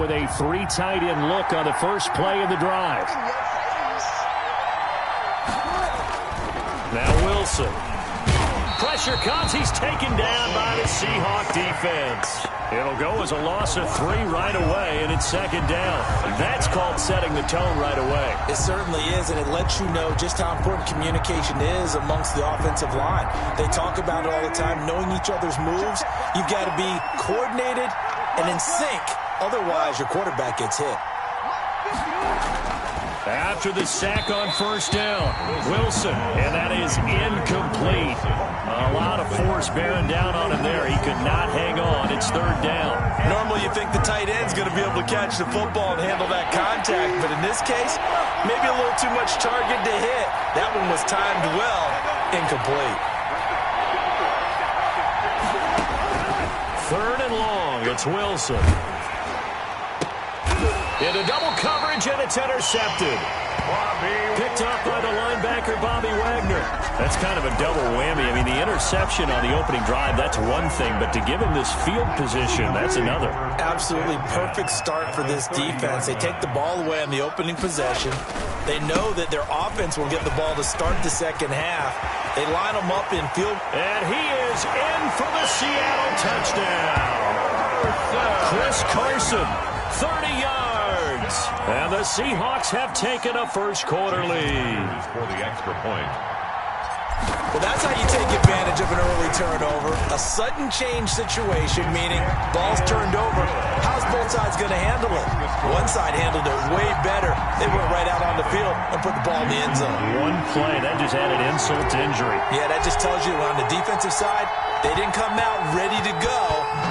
with a 3 tight end look on the first play of the drive. Now Wilson. Pressure comes. He's taken down by the Seahawk defense. It'll go as a loss of 3 right away, and it's second down. That's called setting the tone right away. It certainly is, and it lets you know just how important communication is amongst the offensive line. They talk about it all the time, knowing each other's moves. You've got to be coordinated and in sync. Otherwise, your quarterback gets hit. After the sack on first down, Wilson, and that is incomplete. A lot of force bearing down on him there. He could not hang on. It's third down. Normally you think the tight end's going to be able to catch the football and handle that contact, but in this case, maybe a little too much target to hit. That one was timed well, incomplete. Third and long, it's Wilson. Into double coverage, and it's intercepted. Picked off by the linebacker, Bobby Wagner. That's kind of a double whammy. I mean, the interception on the opening drive, that's one thing, but to give him this field position, that's another. Absolutely perfect start for this defense. They take the ball away on the opening possession. They know that their offense will get the ball to start the second half. They line them up in field. And he is in for the Seattle touchdown. Chris Carson, 30 yards. And the Seahawks have taken a first quarter lead. For the extra point. Well, that's how you take advantage of an early turnover. A sudden change situation, meaning ball's turned over. How's both sides going to handle it? One side handled it way better. They went right out on the field and put the ball in the end zone. One play, that just added insult to injury. Yeah, that just tells you on the defensive side, they didn't come out ready to go,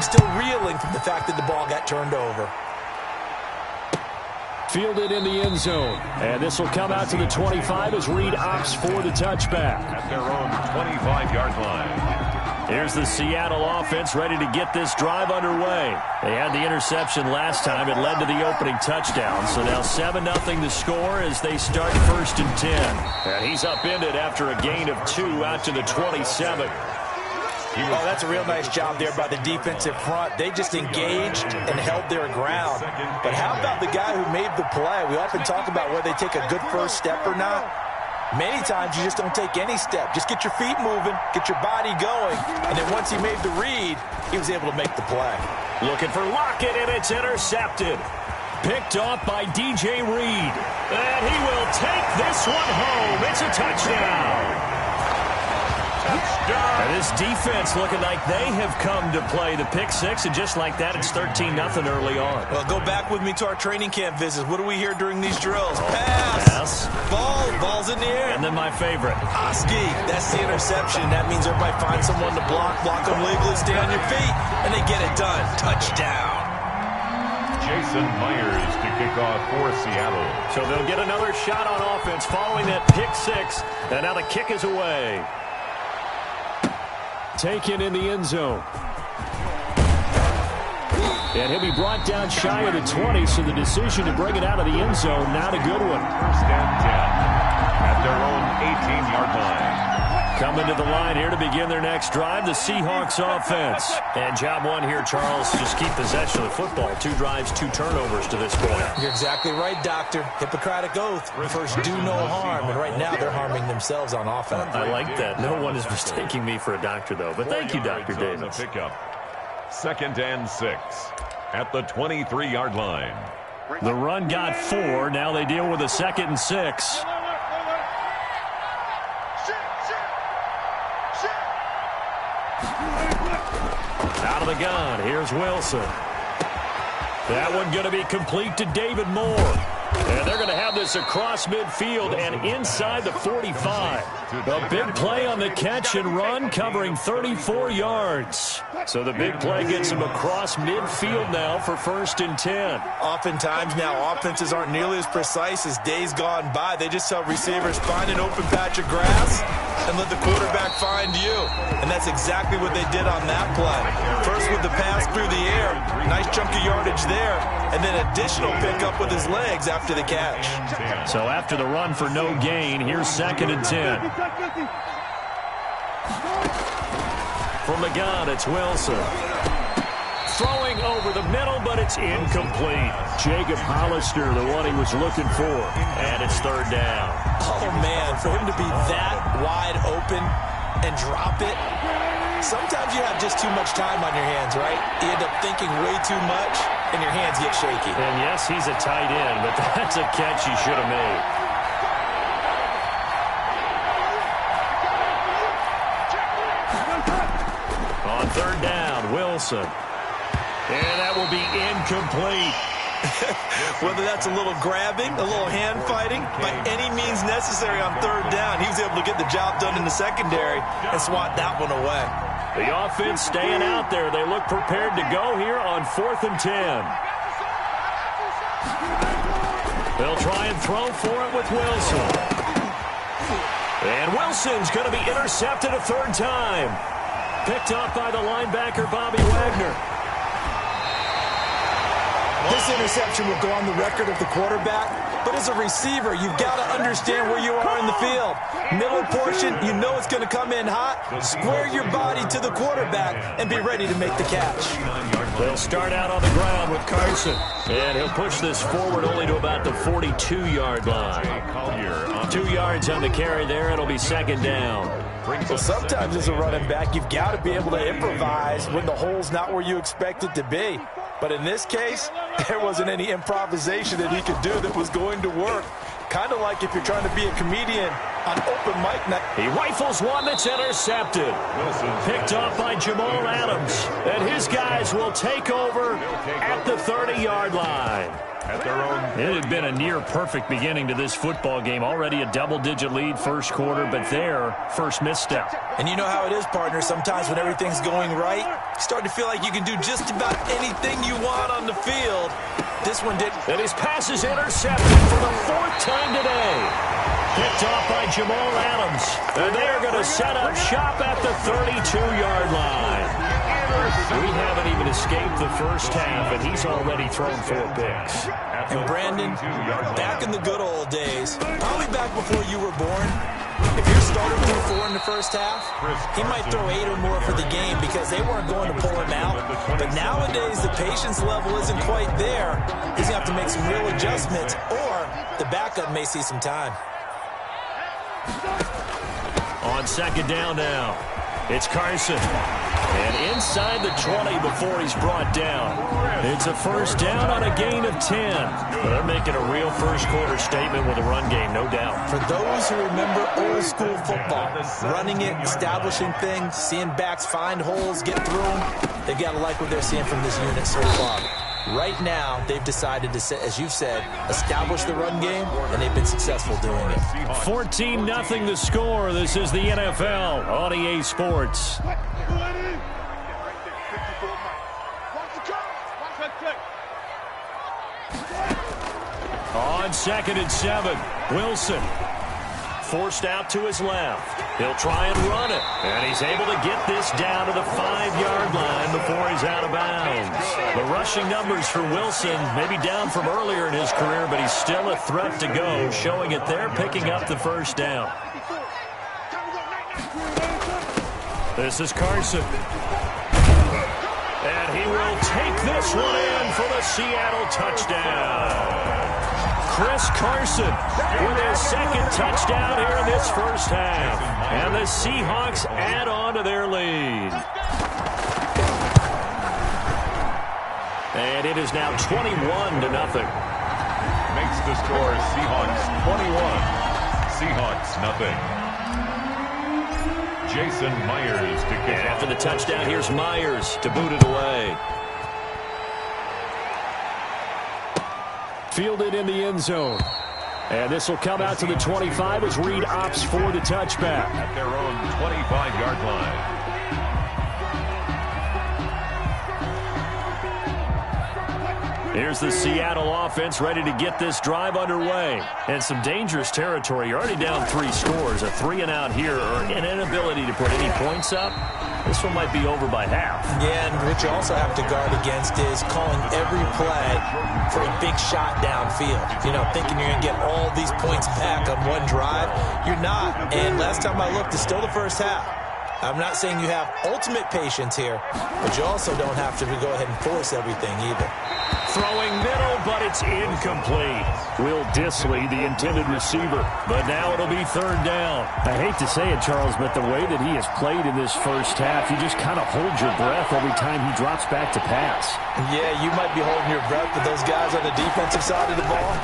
still reeling from the fact that the ball got turned over. Fielded in the end zone. And this will come out to the 25 as Reed opts for the touchback. At their own 25-yard line. Here's the Seattle offense ready to get this drive underway. They had the interception last time. It led to the opening touchdown. So now 7-0 the score as they start first and 10. And he's upended after a gain of 2 out to the 27. Oh, that's a real nice job there by the defensive front. They just engaged and held their ground. But how about the guy who made the play? We often talk about whether they take a good first step or not. Many times you just don't take any step. Just get your feet moving, get your body going, and then once he made the read, he was able to make the play. Looking for Lockett, and it's intercepted. Picked off by DJ Reed. And he will take this one home. It's a touchdown. And this defense looking like they have come to play the pick six, and just like that, it's 13-0 early on. Well, go back with me to our training camp visits. What do we hear during these drills? Pass. Ball's in the air. And then my favorite. Oski, that's the interception. That means everybody finds someone to block them legally, stay on your feet, and they get it done. Touchdown. Jason Myers to kick off for Seattle. So they'll get another shot on offense following that pick six, and now the kick is away. Taken in the end zone. And he'll be brought down shy of the 20, so the decision to bring it out of the end zone, not a good one. First and 10 at their own 18-yard line. Coming to the line here to begin their next drive, the Seahawks offense. And job one here, Charles, just keep possession of the football. 2 drives, 2 turnovers to this point. You're exactly right, Doctor. Hippocratic oath. First, do no harm. And right now, they're harming themselves on offense. I like that. No one is mistaking me for a doctor, though. But thank you, Dr. Davis. Pickup. Second and 6 at the 23-yard line. The run got 4. Now they deal with a 2nd and 6. Out of the gun, here's Wilson. That one going to be complete to David Moore. And they're going to have this across midfield and inside the 45. A big play on the catch and run, covering 34 yards. So the big play gets them across midfield now for first and 10. Oftentimes now, offenses aren't nearly as precise as days gone by. They just tell receivers, find an open patch of grass and let the quarterback find you. And that's exactly what they did on that play. First with the pass through the air, nice chunk of yardage there, and then additional pickup with his legs after the catch. So after the run for no gain, here's 2nd and 10. From the gun, it's Wilson. Throwing over the middle, but it's incomplete. Jacob Hollister, the one he was looking for. And it's third down. Oh, man, for him to be that wide open and drop it. Sometimes you have just too much time on your hands, right? You end up thinking way too much, and your hands get shaky. And yes, he's a tight end, but that's a catch he should have made. On third down, Wilson. And that will be incomplete. Whether that's a little grabbing, a little hand fighting, by any means necessary on third down, he was able to get the job done in the secondary and swat that one away. The offense staying out there. They look prepared to go here on 4th and 10. They'll try and throw for it with Wilson. And Wilson's going to be intercepted a third time. Picked up by the linebacker, Bobby Wagner. This interception will go on the record of the quarterback, but as a receiver, you've got to understand where you are in the field. Middle portion, you know it's going to come in hot. Square your body to the quarterback and be ready to make the catch. They'll start out on the ground with Carson, and he'll push this forward only to about the 42-yard line. 2 yards on the carry there. It'll be second down. Well, sometimes as a running back, you've got to be able to improvise when the hole's not where you expect it to be. But in this case, there wasn't any improvisation that he could do that was going to work. Kind of like if you're trying to be a comedian on open mic night. He rifles one that's intercepted. Picked off by Jamal Adams. And his guys will take over at the 30-yard line. It had been a near-perfect beginning to this football game. Already a double-digit lead first quarter, but their first misstep. And you know how it is, partner. Sometimes when everything's going right, you start to feel like you can do just about anything you want on the field. This one didn't. And his pass is intercepted for the 4th time today. Picked off by Jamal Adams. And they are going to set up shop at the 32-yard line. We haven't even escaped the first half, and he's already thrown 4 picks. And Brandon, back in the good old days, probably back before you were born, if your starter threw 4 in the first half, he might throw 8 or more for the game because they weren't going to pull him out. But nowadays, the patience level isn't quite there. He's going to have to make some real adjustments, or the backup may see some time. On second down now, it's Carson. And inside the 20 before he's brought down. It's a first down on a gain of 10. They're making a real first quarter statement with a run game, no doubt. For those who remember old school football, running it, establishing things, seeing backs find holes, get through them, they've got to like what they're seeing from this unit so far. Right now, they've decided to, as you've said, establish the run game, and they've been successful doing it. 14-0 the score. This is the NFL on EA Sports. On 2nd and 7, Wilson forced out to his left. He'll try and run it, and he's able to get this down to the 5-yard line before he's out of bounds. The rushing numbers for Wilson may be down from earlier in his career, but he's still a threat to go, showing it there, picking up the first down. This is Carson. And he will take this one in for the Seattle touchdown. Chris Carson with his second touchdown here in this first half. And the Seahawks add on to their lead. And it is now 21-0. Makes the score Seahawks 21, Seahawks nothing. Jason Myers to kick off. After the touchdown, here's Myers to boot it away. Fielded in the end zone. And this will come out to the 25 as Reed opts for the touchback. At their own 25-yard line. Here's the Seattle offense ready to get this drive underway. And some dangerous territory. You're already down 3 scores. A 3-and-out here or an inability to put any points up. This one might be over by half. Yeah, and what you also have to guard against is calling every play for a big shot downfield. You know, thinking you're going to get all these points back on one drive. You're not. And last time I looked, it's still the first half. I'm not saying you have ultimate patience here, but you also don't have to go ahead and force everything either. throwing middle, but it's incomplete. Will Dissly, the intended receiver, but now it'll be third down. I hate to say it, Charles, but the way that he has played in this first half, you just kind of hold your breath every time he drops back to pass. Yeah, you might be holding your breath, but those guys on the defensive side of the ball,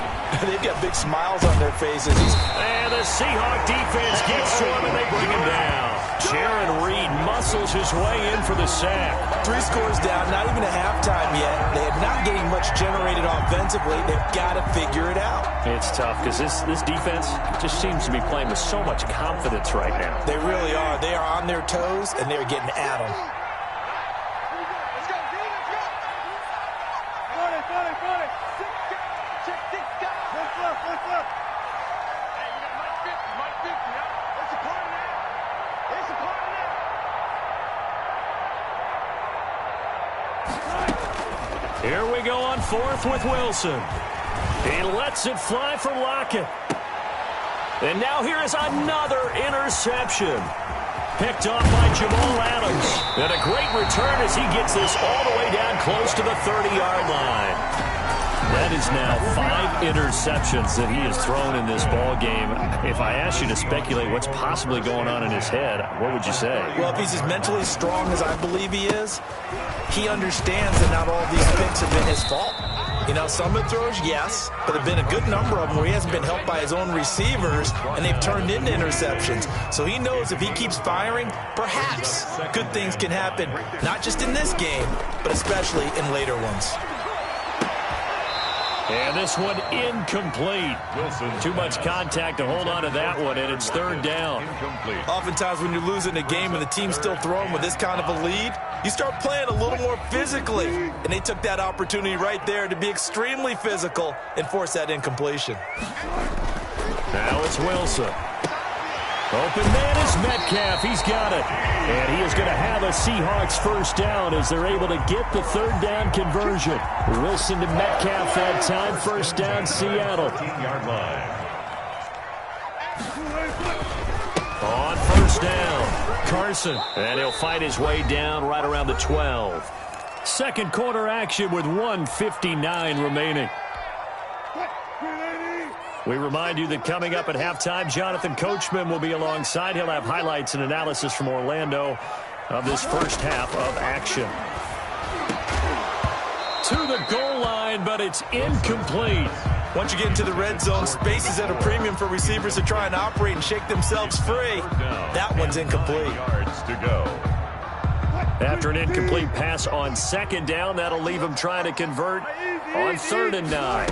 they've got big smiles on their faces. And the Seahawk defense gets to him, and they bring him down. Jaron Reed muscles his way in for the sack. 3 scores down, not even a halftime yet. They are not getting much generated offensively. They've got to figure it out. It's tough because this defense just seems to be playing with so much confidence right now. They really are. They are on their toes, and they're getting at them. Here we go on 4th with Wilson. He lets it fly for Lockett. And now here is another interception. Picked off by Jamal Adams. And a great return as he gets this all the way down close to the 30-yard line. That is now 5 interceptions that he has thrown in this ball game. If I asked you to speculate what's possibly going on in his head, what would you say? Well, if he's as mentally strong as I believe he is, he understands that not all of these picks have been his fault. You know, some of the throws, yes, but there have been a good number of them where he hasn't been helped by his own receivers, and they've turned into interceptions. So he knows if he keeps firing, perhaps good things can happen, not just in this game, but especially in later ones. And this one incomplete. Too much contact to hold on to that one, and it's third down. Oftentimes when you're losing a game and the team's still throwing with this kind of a lead, you start playing a little more physically. And they took that opportunity right there to be extremely physical and force that incompletion. Now it's Wilson. Open man is Metcalf. He's got it. And he is going to have a Seahawks first down as they're able to get the third down conversion. Wilson to Metcalf that time. First down, Seattle. On first down, Carson. And he'll fight his way down right around the 12. Second quarter action with 1:59 remaining. We remind you that coming up at halftime, Jonathan Coachman will be alongside. He'll have highlights and analysis from Orlando of this first half of action. To the goal line, but it's incomplete. Once you get into the red zone, space is at a premium for receivers to try and operate and shake themselves free. That one's incomplete. After an incomplete pass on second down, that'll leave him trying to convert on 3rd and 9.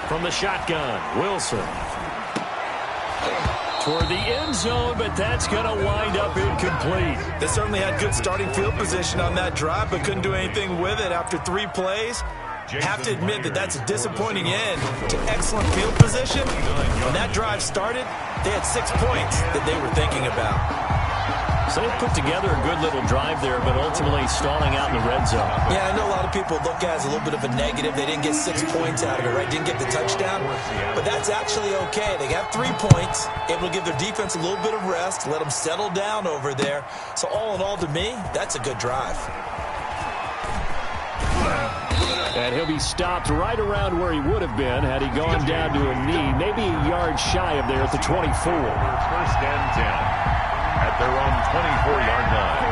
From the shotgun, Wilson. Toward the end zone, but that's going to wind up incomplete. They certainly had good starting field position on that drive, but couldn't do anything with it after 3 plays. Have to admit that that's a disappointing end to excellent field position. When that drive started, they had 6 points that they were thinking about. So they put together a good little drive there, but ultimately stalling out in the red zone. Yeah, I know a lot of people look at it as a little bit of a negative. They didn't get 6 points out of it, right? Didn't get the touchdown. But that's actually okay. They got 3 points, able to give their defense a little bit of rest, let them settle down over there. So all in all, to me, that's a good drive. And he'll be stopped right around where he would have been had he gone down to a knee, maybe a yard shy of there at the 24. First and 10 at their own 24-yard line.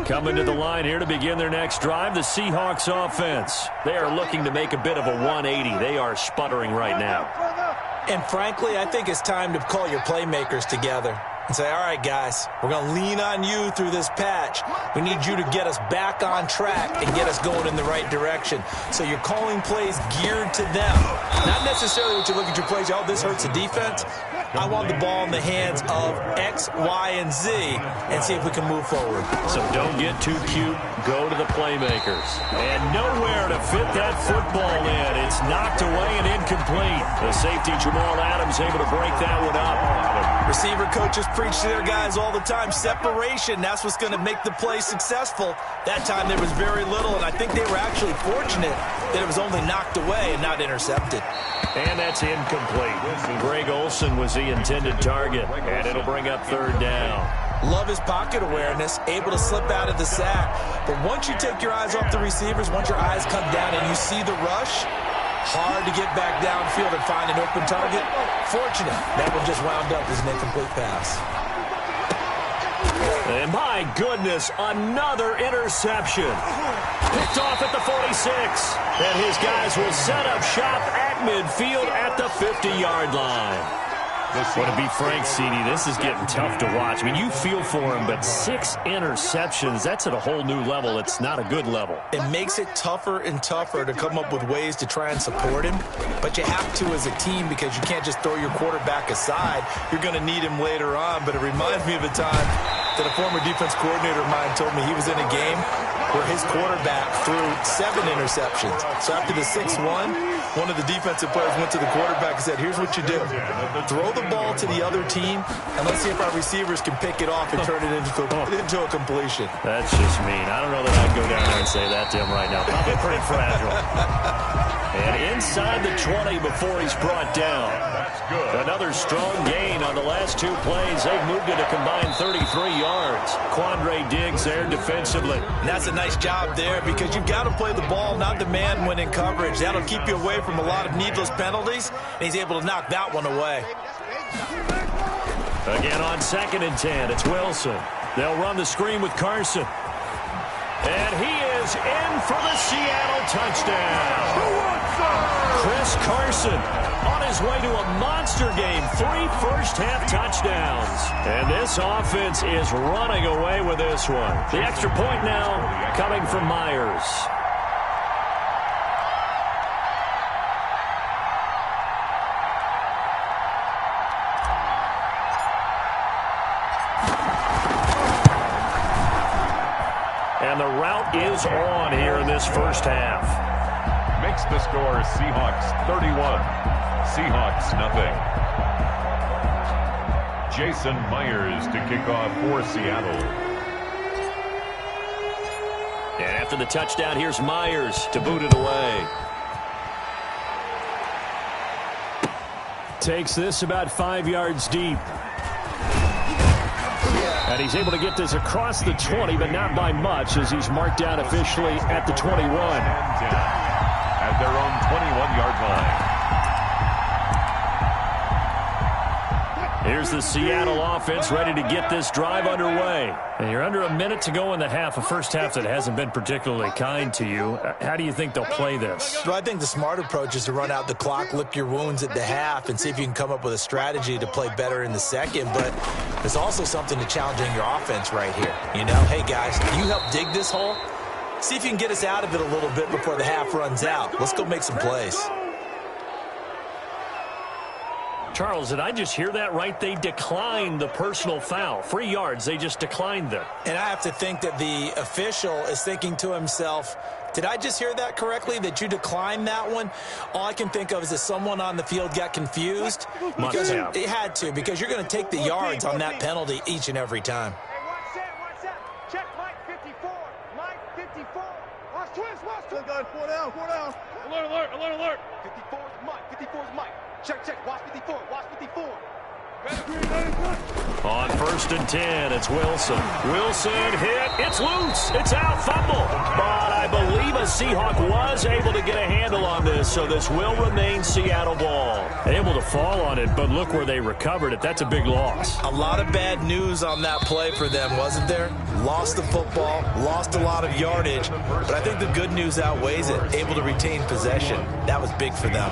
Coming to the line here to begin their next drive, the Seahawks offense. They are looking to make a bit of a 180. They are sputtering right now. And frankly, I think it's time to call your playmakers together and say, all right, guys, we're going to lean on you through this patch. We need you to get us back on track and get us going in the right direction. So you're calling plays geared to them. Not necessarily what you look at your plays, oh, this hurts the defense. I want the ball in the hands of X, Y, and Z and see if we can move forward. So don't get too cute. Go to the playmakers. And nowhere to fit that football in. It's knocked away and incomplete. The safety, Jamal Adams, able to break that one up. Receiver coaches preach to their guys all the time. Separation, that's what's going to make the play successful. That time there was very little, and I think they were actually fortunate that it was only knocked away and not intercepted. And that's incomplete. Greg Olsen was the intended target, and it'll bring up third down. Love his pocket awareness, able to slip out of the sack. But once you take your eyes off the receivers, once your eyes come down and you see the rush, hard to get back downfield and find an open target. Fortunate, that one just wound up as an incomplete pass. And my goodness, another interception. Picked off at the 46. And his guys will set up shop at midfield at the 50-yard line. Well, to be frank, CD, this is getting tough to watch. I mean, you feel for him, but 6 interceptions, that's at a whole new level. It's not a good level. It makes it tougher and tougher to come up with ways to try and support him, but you have to as a team because you can't just throw your quarterback aside. You're going to need him later on, but it reminds me of a time that a former defense coordinator of mine told me he was in a game where his quarterback threw 7 interceptions. So after the 6th one of the defensive players went to the quarterback and said, here's what you do. Throw the ball to the other team, and let's see if our receivers can pick it off and turn it into a completion. That's just mean. I don't know that I'd go down there and say that to him right now. Probably pretty fragile. And inside the 20 before he's brought down. Another strong gain on the last 2 plays. They've moved it a combined 33 yards. Quandre Diggs there defensively. And that's a nice job there because you've got to play the ball, not the man when in coverage. That'll keep you away from a lot of needless penalties, and he's able to knock that one away. Again on 2nd and 10, it's Wilson. They'll run the screen with Carson. And he is in for the Seattle touchdown. Chris Carson on his way to a monster game. 3 first-half touchdowns. And this offense is running away with this one. The extra point now coming from Myers. And the route is on here in this first half. Makes the score Seahawks 31. Seahawks nothing. Jason Myers to kick off for Seattle. And after the touchdown, here's Myers to boot it away. Takes this about 5 yards deep. And he's able to get this across the 20, but not by much as he's marked down officially at the 21. At their own 21-yard line. Here's the Seattle offense ready to get this drive underway. And you're under a minute to go in the half, a first half that hasn't been particularly kind to you. How do you think they'll play this? Well, I think the smart approach is to run out the clock, lick your wounds at the half, and see if you can come up with a strategy to play better in the second. But there's also something to challenging your offense right here. You know, hey, guys, you help dig this hole. See if you can get us out of it a little bit before the half runs out. Let's go make some plays. Charles, did I just hear that right? They declined the personal foul. 3 yards, they just declined them. And I have to think that the official is thinking to himself, did I just hear that correctly, that you declined that one? All I can think of is that someone on the field got confused. Because it had to, because you're going to take the yards on that penalty each and every time. Watch that. Check Mike 54. Mike 54. Watch twins. Guys, 4 down. Alert. 54 is Mike. 54 is Mike. Check. Watch 54. Watch 54. On 1st and 10, it's Wilson. Wilson hit. It's loose. It's out. Fumble. But I believe a Seahawk was able to get a handle on this, so this will remain Seattle ball. Able to fall on it, but look where they recovered it. That's a big loss. A lot of bad news on that play for them, wasn't there? Lost the football, lost a lot of yardage, but I think the good news outweighs it. Able to retain possession. That was big for them.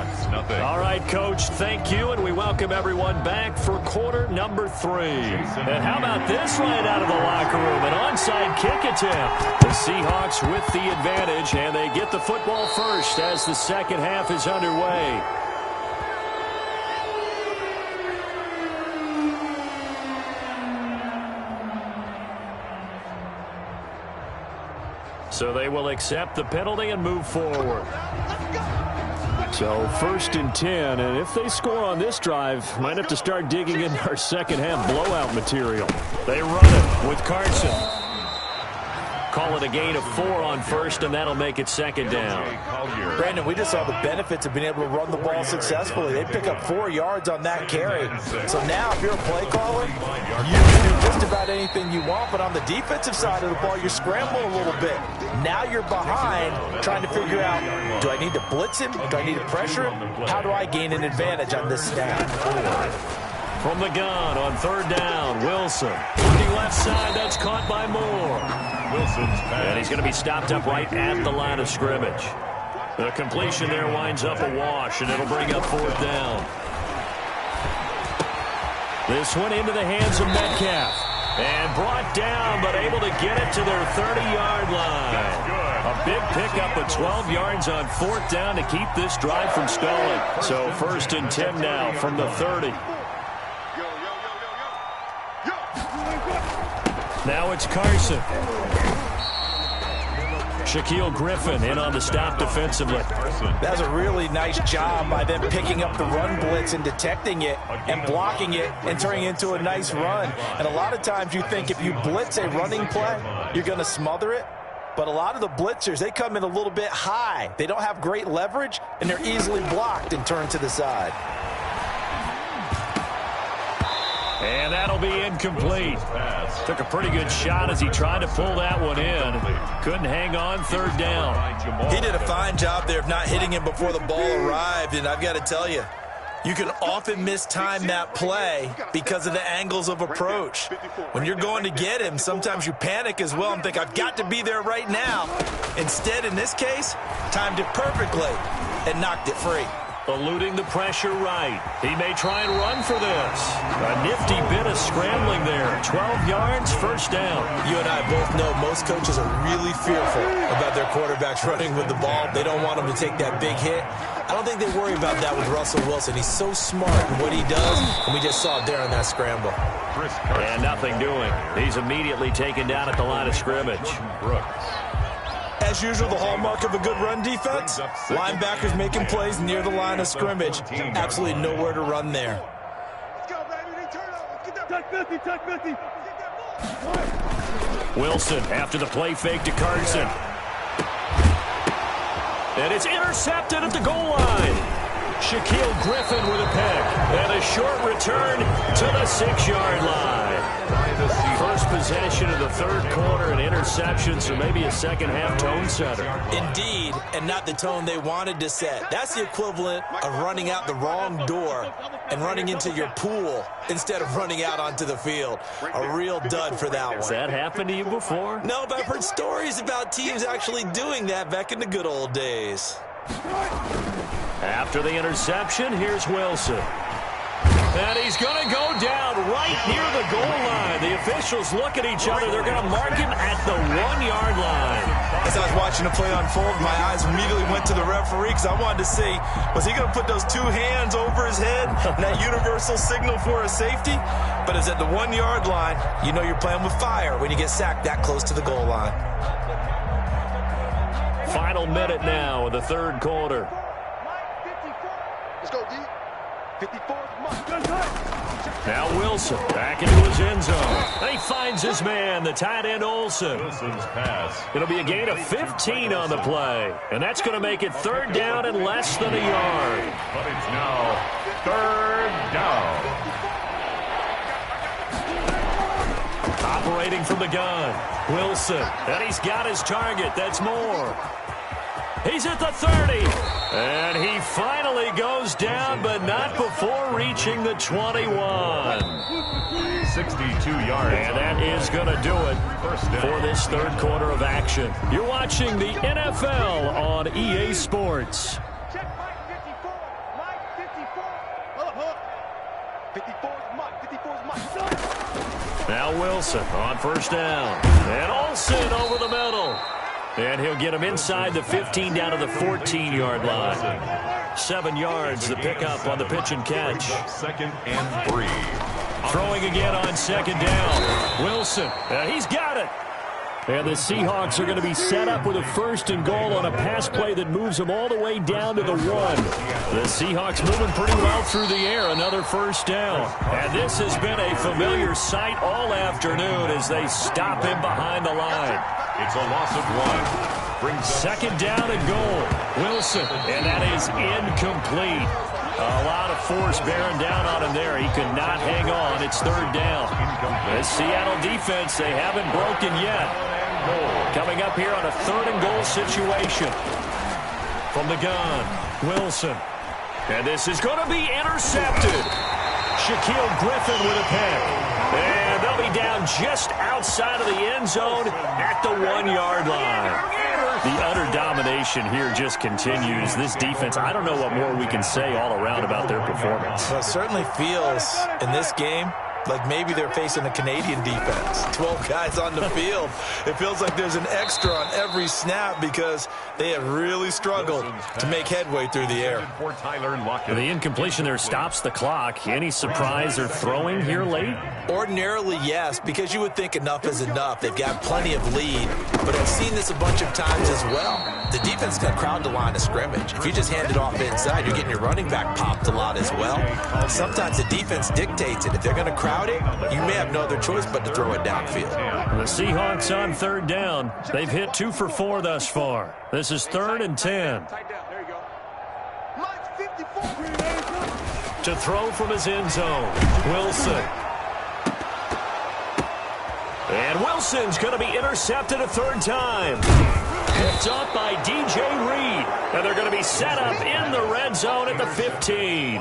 All right, Coach, thank you, and we welcome everyone back for quarter number 3. And how about this right out of the locker room? An onside kick attempt. The Seahawks with the advantage, and they get the football first as the second half is underway. So they will accept the penalty and move forward. Let's go. So 1st and 10, and if they score on this drive, might have to start digging in our second half blowout material. They run it with Carson. Call it a gain of 4 on 1st, and that'll make it 2nd down. Brandon, we just saw the benefits of being able to run the ball successfully. They pick up 4 yards on that carry. So now if you're a play caller, you can do just about anything you want, but on the defensive side of the ball, you're scrambling a little bit. Now you're behind trying to figure out, do I need to blitz him? Do I need to pressure him? How do I gain an advantage on this snap? From the gun on 3rd down, Wilson. Looking left side, that's caught by Moore. And he's going to be stopped up right at the line of scrimmage. The completion there winds up a wash, and it'll bring up 4th down. This one into the hands of Metcalf. And brought down, but able to get it to their 30-yard line. A big pickup of 12 yards on 4th down to keep this drive from stalling. So 1st and 10 now from the 30. Now it's Carson. Shaquille Griffin in on the stop defensively. That's a really nice job by them picking up the run blitz and detecting it and blocking it and turning it into a nice run. And a lot of times you think if you blitz a running play, you're going to smother it. But a lot of the blitzers, they come in a little bit high. They don't have great leverage, and they're easily blocked and turned to the side. And that'll be incomplete. Took a pretty good shot as he tried to pull that one in. Couldn't hang on 3rd down. He did a fine job there of not hitting him before the ball arrived, and I've got to tell you, you can often mistime that play because of the angles of approach. When you're going to get him, sometimes you panic as well and think, I've got to be there right now. Instead, in this case, timed it perfectly and knocked it free. Eluding the pressure right. He may try and run for this. A nifty bit of scrambling there. 12 yards, 1st down. You and I both know most coaches are really fearful about their quarterbacks running with the ball. They don't want them to take that big hit. I don't think they worry about that with Russell Wilson. He's so smart in what he does, and we just saw it there on that scramble. And nothing doing. He's immediately taken down at the line of scrimmage. As usual, the hallmark of a good run defense, linebackers making plays near the line of scrimmage. Absolutely nowhere to run there. Let's go, baby. Turn over. Touch 50. Wilson after the play fake to Carson. And it's intercepted at the goal line. Shaquille Griffin with a pick. And a short return to the 6-yard line. First possession of the 3rd quarter, an interception, so maybe a second-half tone setter. Indeed, and not the tone they wanted to set. That's the equivalent of running out the wrong door and running into your pool instead of running out onto the field. A real dud for that one. Has that happened to you before? No, but I've heard stories about teams actually doing that back in the good old days. After the interception, here's Wilson. And he's going to go down right near the goal line. The officials look at each other. They're going to mark him at the 1-yard line. As I was watching the play unfold, my eyes immediately went to the referee because I wanted to see, was he going to put those 2 hands over his head, that universal signal for a safety? But it's at the 1-yard line. You know you're playing with fire when you get sacked that close to the goal line. Final minute now of the 3rd quarter. Let's go, D. 54. Now Wilson back into his end zone. And he finds his man, the tight end Olsen. Wilson's pass. It'll be a gain of 15 on the play. And that's going to make it 3rd down and less than a yard. But it's now 3rd down. Operating from the gun. Wilson. And he's got his target. That's Moore. He's at the 30. And he finally goes down, but not before reaching the 21. 62 yards. And that is going to do it for this 3rd quarter of action. You're watching the NFL on EA Sports. Check Mike 54. Mike 54. 54's Mike. Now Wilson on 1st down. And Olsen over the middle. And he'll get him inside the 15 down to the 14-yard line. 7 yards, the pickup on the pitch and catch. 2nd and 3. Throwing again on 2nd down. Wilson, he's got it. And the Seahawks are going to be set up with a 1st and goal on a pass play that moves them all the way down to the 1. The Seahawks moving pretty well through the air. Another 1st down. And this has been a familiar sight all afternoon as they stop him behind the line. It's a loss of 1. Brings 2nd down and goal. Wilson. And that is incomplete. A lot of force bearing down on him there. He could not hang on. It's 3rd down. The Seattle defense, they haven't broken yet. Coming up here on a 3rd and goal situation. From the gun, Wilson. And this is going to be intercepted. Shaquille Griffin with a pick. And they'll be down just outside of the end zone at the 1-yard line. The utter domination here just continues. This defense, I don't know what more we can say all around about their performance. Well, it certainly feels in this game like maybe they're facing a Canadian defense. 12 guys on the field. It feels like there's an extra on every snap because they have really struggled to make headway through the air. The incompletion there stops the clock. Any surprise they're throwing here late? Ordinarily, yes, because you would think enough is enough. They've got plenty of lead, but I've seen this a bunch of times as well. The defense can crowd the line of scrimmage. If you just hand it off inside, you're getting your running back popped a lot as well. Sometimes the defense dictates it. If they're going to crowd it, you may have no other choice but to throw it downfield. The Seahawks on 3rd down. They've hit 2 for 4 thus far. This is 3rd and 10. To throw from his end zone, Wilson. And Wilson's going to be intercepted a 3rd time. Picked up by DJ Reed. And they're going to be set up in the red zone at the 15.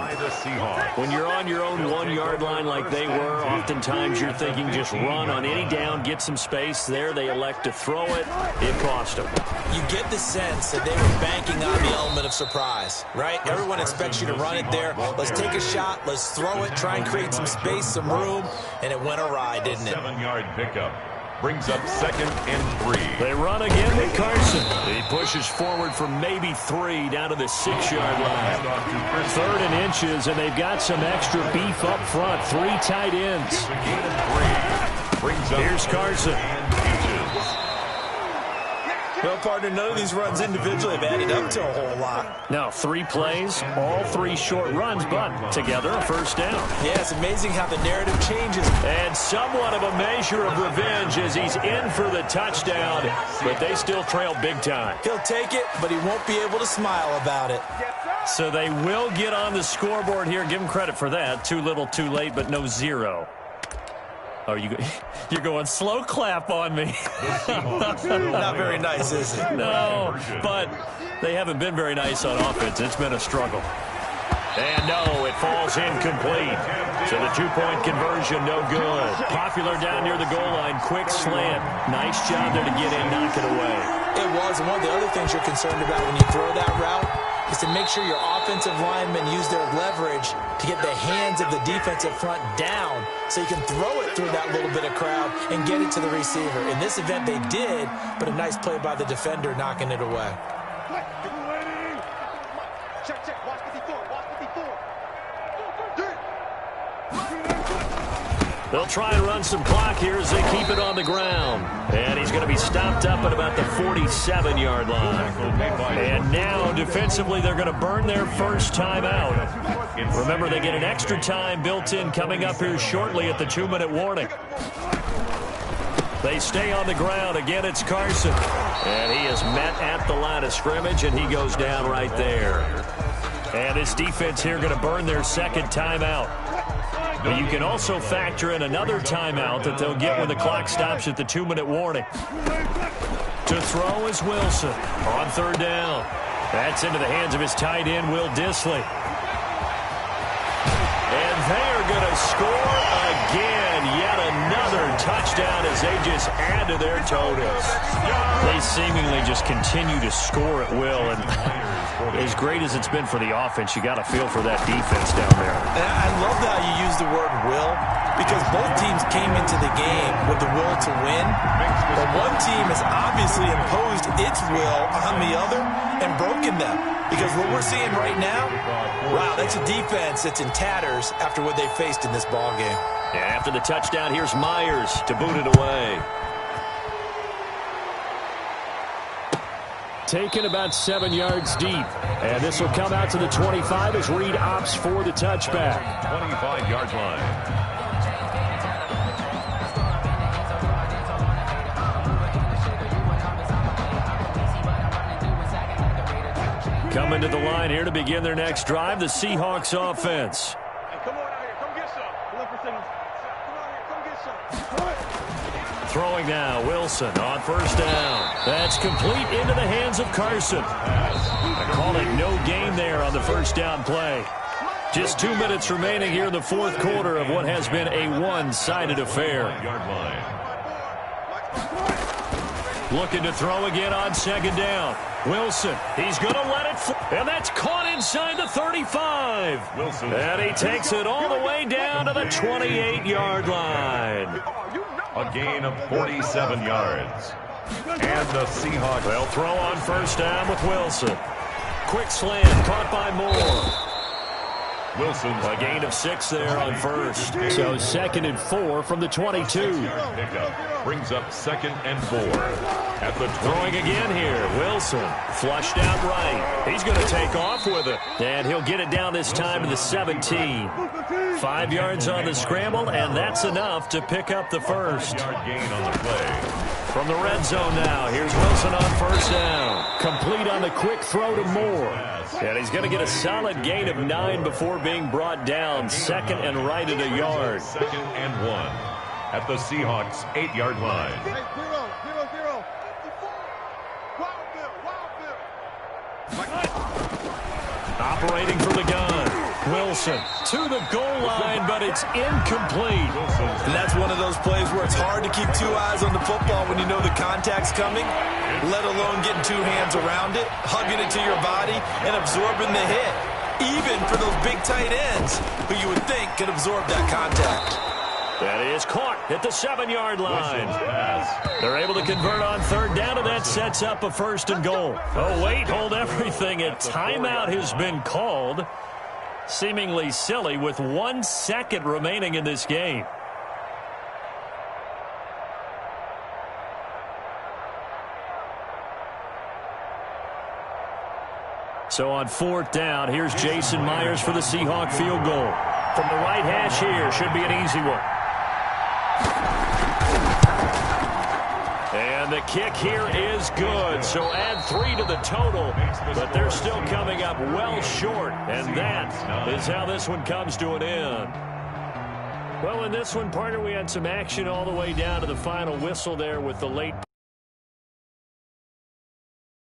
When you're on your own 1-yard line like they were, oftentimes you're thinking just run on any down, get some space. There they elect to throw it. It cost them. You get the sense that they were banking on the element of surprise, right? Everyone expects you to run it there. Let's take a shot. Let's throw it. Try and create some space, some room. And it went awry, didn't it? 7-yard pickup. Brings up 2nd and 3. They run again with Carson. He pushes forward from maybe 3 down to the 6-yard line. 3rd and inches, and they've got some extra beef up front. 3 tight ends. Here's Carson. Well, partner, none of these runs individually have added up to a whole lot. Now, 3 plays, all 3 short runs, but together a 1st down. Yeah, it's amazing how the narrative changes. And somewhat of a measure of revenge as he's in for the touchdown, but they still trail big time. He'll take it, but he won't be able to smile about it. So they will get on the scoreboard here. Give him credit for that. Too little, too late, but no 0. Oh, you're going slow clap on me. Not very nice, is it? No, but they haven't been very nice on offense. It's been a struggle. And no, it falls incomplete. So the 2-point conversion, no good. Popular down near the goal line. Quick slant. Nice job there to get in, knock it away. It was. And one of the other things you're concerned about when you throw that route is to make sure your offensive linemen use their leverage to get the hands of the defensive front down so you can throw it through that little bit of crowd and get it to the receiver. In this event, they did, but a nice play by the defender knocking it away. Check, check. Watch 54. Watch 54. They'll try and run some clock here as they keep it on the ground. And he's going to be stopped up at about the 47-yard line. And now, defensively, they're going to burn their 1st time out. Remember, they get an extra time built in coming up here shortly at the 2-minute warning. They stay on the ground. Again, it's Carson. And he is met at the line of scrimmage, and he goes down right there. And this defense here going to burn their 2nd timeout. But you can also factor in another timeout that they'll get when the clock stops at the 2-minute warning. To throw is Wilson on 3rd down. That's into the hands of his tight end, Will Dissly. And they are going to score again. Yet another touchdown as they just add to their totals. They seemingly just continue to score at will. And as great as it's been for the offense, you got to feel for that defense down there. And I love how you use the word will, because both teams came into the game with the will to win. But one team has obviously imposed its will on the other and broken them. Because what we're seeing right now, wow, that's a defense that's in tatters after what they faced in this ball game. After the touchdown, here's Myers to boot it away. taken about 7 yards deep. And this will come out to the 25 as Reed opts for the touchback. 25-yard line. Coming to the line here to begin their next drive, the Seahawks offense. Hey, come on out here. Come get some. Come on here. Come get some. Throwing now, Wilson on first down. That's complete into the hands of Carson. I call it no gain there on the first down play. Just 2 minutes remaining here in the fourth quarter of what has been a one-sided affair. Looking to throw again on second down. Wilson, he's going to let it fly. And that's caught inside the 35. Wilson. And he takes it all the way down to the 28-yard line. A gain of 47 yards. And the Seahawks. They'll throw on first down with Wilson. Quick slant caught by Moore. Wilson. A gain of 6 there on first. So 2nd and 4 from the 22. Pickup brings up 2nd and 4. At the Throwing again here. Wilson flushed out right. He's going to take off with it. And he'll get it down this time to the 17. 5 yards on the scramble, and that's enough to pick up the first. 5-yard gain on the play. From the red zone now, here's Wilson on first down. Complete on the quick throw to Moore. And he's going to get a solid gain of 9 before being brought down. 2nd and right at a yard. 2nd and 1. At the Seahawks 8-yard line. 0, 0, 0. Wild Bill. Operating from the gun. Wilson to the goal line, but it's incomplete. And that's one of those plays where it's hard to keep 2 eyes on the football when you know the contact's coming, let alone getting 2 hands around it, hugging it to your body, and absorbing the hit. Even for those big tight ends who you would think could absorb that contact. That is caught at the 7-yard line. They're able to convert on third down, and that sets up a 1st and goal. Oh, wait, hold everything. A timeout has been called. Seemingly silly with 1 second remaining in this game. So on 4th down, here's Jason Myers for the Seahawk field goal. From the right hash here, should be an easy one. And the kick here is good, so add 3 to the total, but they're still coming up well short, and that is how this one comes to an end. Well, in this one, partner, we had some action all the way down to the final whistle there with the late